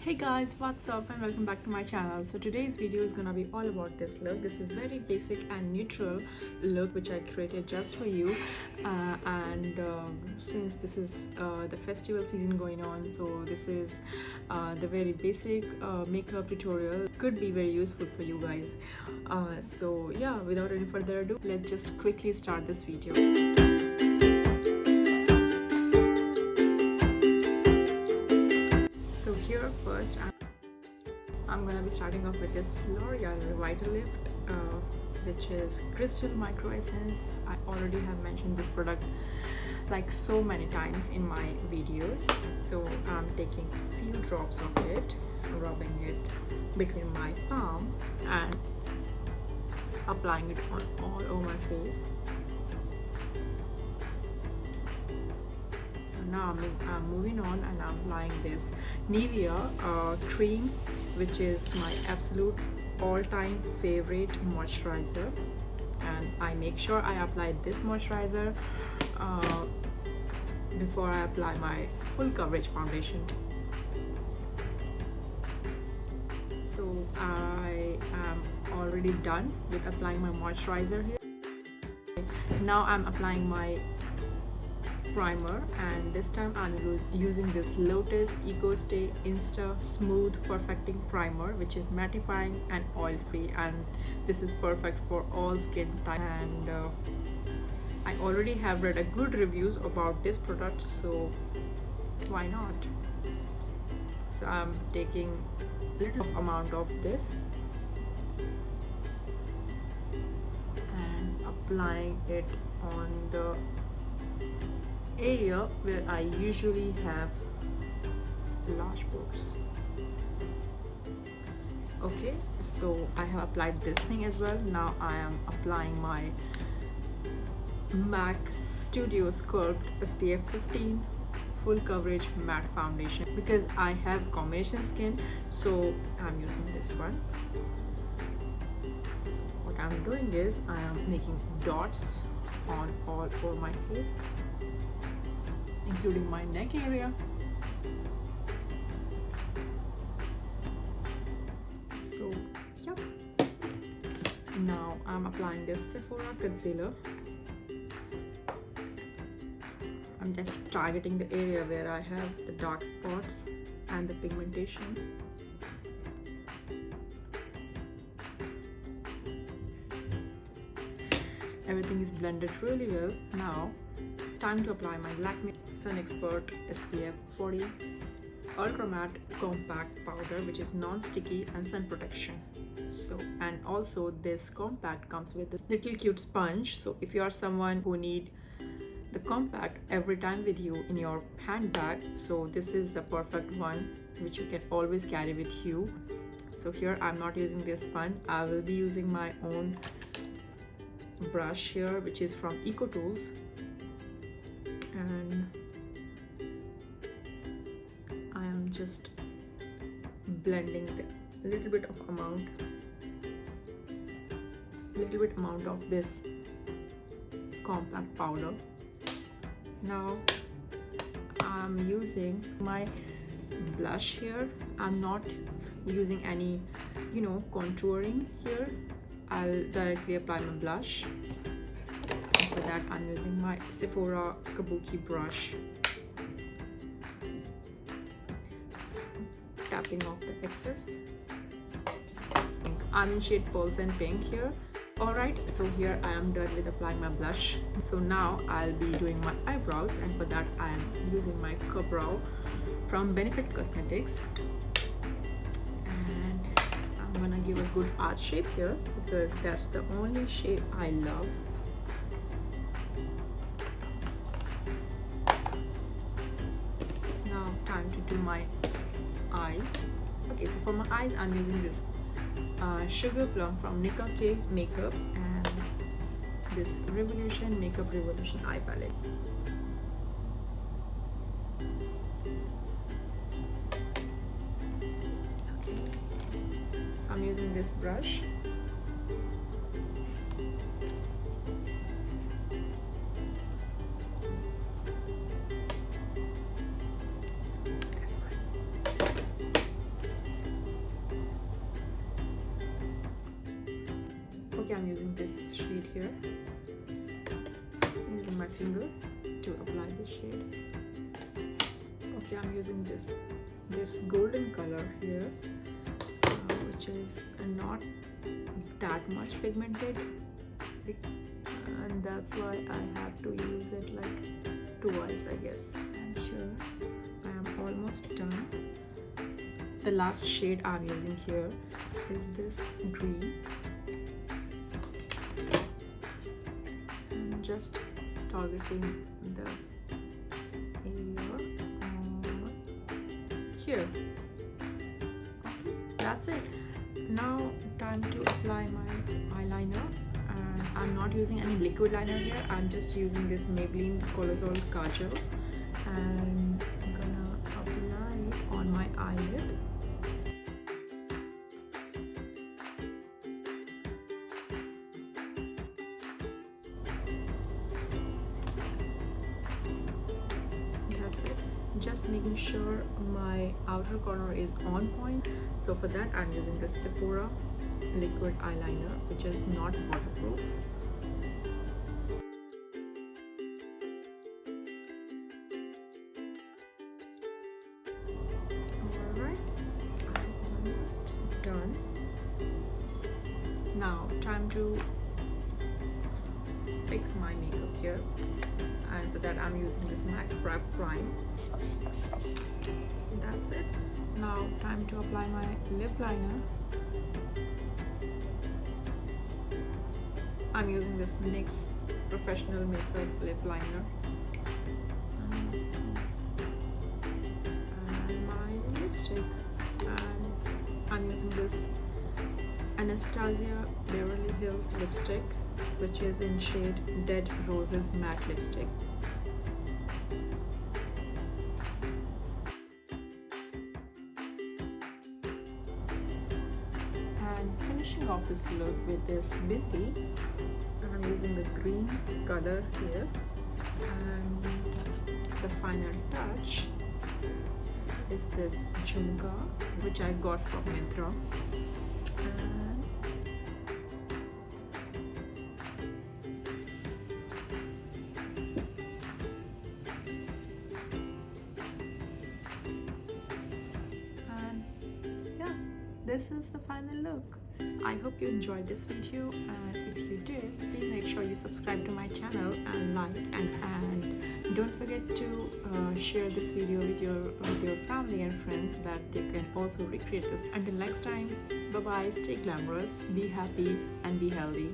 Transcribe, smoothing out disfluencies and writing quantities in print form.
Hey guys, what's up and welcome back to my channel. So today's video is gonna be all about this look. This is very basic and neutral look which I created just for you, and since this is the festival season going on, so this is the very basic makeup tutorial. Could be very useful for you guys. So yeah, without any further ado, let's just quickly start this video. So here first I'm gonna be starting off with this L'Oreal Revitalift, which is Crystal Micro Essence. I already have mentioned this product like so many times in my videos. So I'm taking a few drops of it, rubbing it between my palm and applying it on all over my face. Now I'm moving on and I'm applying this Nivea cream, which is my absolute all-time favorite moisturizer, and I make sure I apply this moisturizer before I apply my full coverage foundation. So I am already done with applying my moisturizer here. Now I'm applying my primer, and this time I'm using this Lotus Eco Stay Insta Smooth Perfecting Primer, which is mattifying and oil free, and this is perfect for all skin type. And I already have read a good reviews about this product, so why not? So I'm taking a little amount of this and applying it on the area where I usually have lash pores. Okay, so I have applied this thing as well. Now I am applying my MAC Studio Sculpt SPF 15 full coverage matte foundation. Because I have combination skin, so I'm using this one. So what I'm doing is I am making dots on all over my face, including my neck area. So yeah, now I'm applying this Sephora concealer. I'm just targeting the area where I have the dark spots and the pigmentation. Everything is blended really well. Now time to apply my Lakme Sun Expert SPF 40 Ultra Matte Compact Powder, which is non-sticky and sun protection. So, and also this compact comes with this little cute sponge. So if you are someone who need the compact every time with you in your handbag, so this is the perfect one which you can always carry with you. So here I'm not using this sponge. I will be using my own brush here, which is from Eco Tools, and I am just blending the little bit amount of this compact powder. Now I'm using my blush here. I'm not using any contouring here. I'll directly apply my blush. For that I'm using my Sephora Kabuki brush, tapping off the excess. I'm in shade Pulse and Pink here. Alright, so here I am done with applying my blush. So now I'll be doing my eyebrows, and for that I am using my Curve Brow from Benefit Cosmetics, and I'm gonna give a good arch shape here because that's the only shape I love. Time to do my eyes. Okay, so for my eyes I'm using this Sugar Plum from Nika K Makeup and this Makeup Revolution eye palette. Okay, so I'm using this brush. Okay, I'm using this shade here. I'm using my finger to apply this shade. Okay, I'm using this golden color here, which is not that much pigmented, and that's why I have to use it like twice, I guess. And sure, I am almost done. The last shade I'm using here is this green. I'm just targeting the area here. Okay, that's it. Now time to apply my eyeliner, and I'm not using any liquid liner here. I'm just using this Maybelline Colossal Kajal, and I'm gonna apply it on my eyelid. Just making sure my outer corner is on point. So for that, I'm using the Sephora liquid eyeliner, which is not waterproof. Alright, I'm almost done. Now time to fix my makeup here, and for that I'm using this MAC Craft Prime. So that's it. Now time to apply my lip liner. I'm using this NYX Professional Makeup Lip Liner. And my lipstick. And I'm using this Anastasia Beverly Hills lipstick, which is in shade Dead Roses Matte Lipstick. And finishing off this look with this bindi, I'm using the green color here, and the final touch is this jhumka, which I got from Myntra. This is the final look. I hope you enjoyed this video, and if you did, please make sure you subscribe to my channel and like, and don't forget to share this video with your family and friends, so that they can also recreate this. Until next time, bye bye, stay glamorous, be happy and be healthy.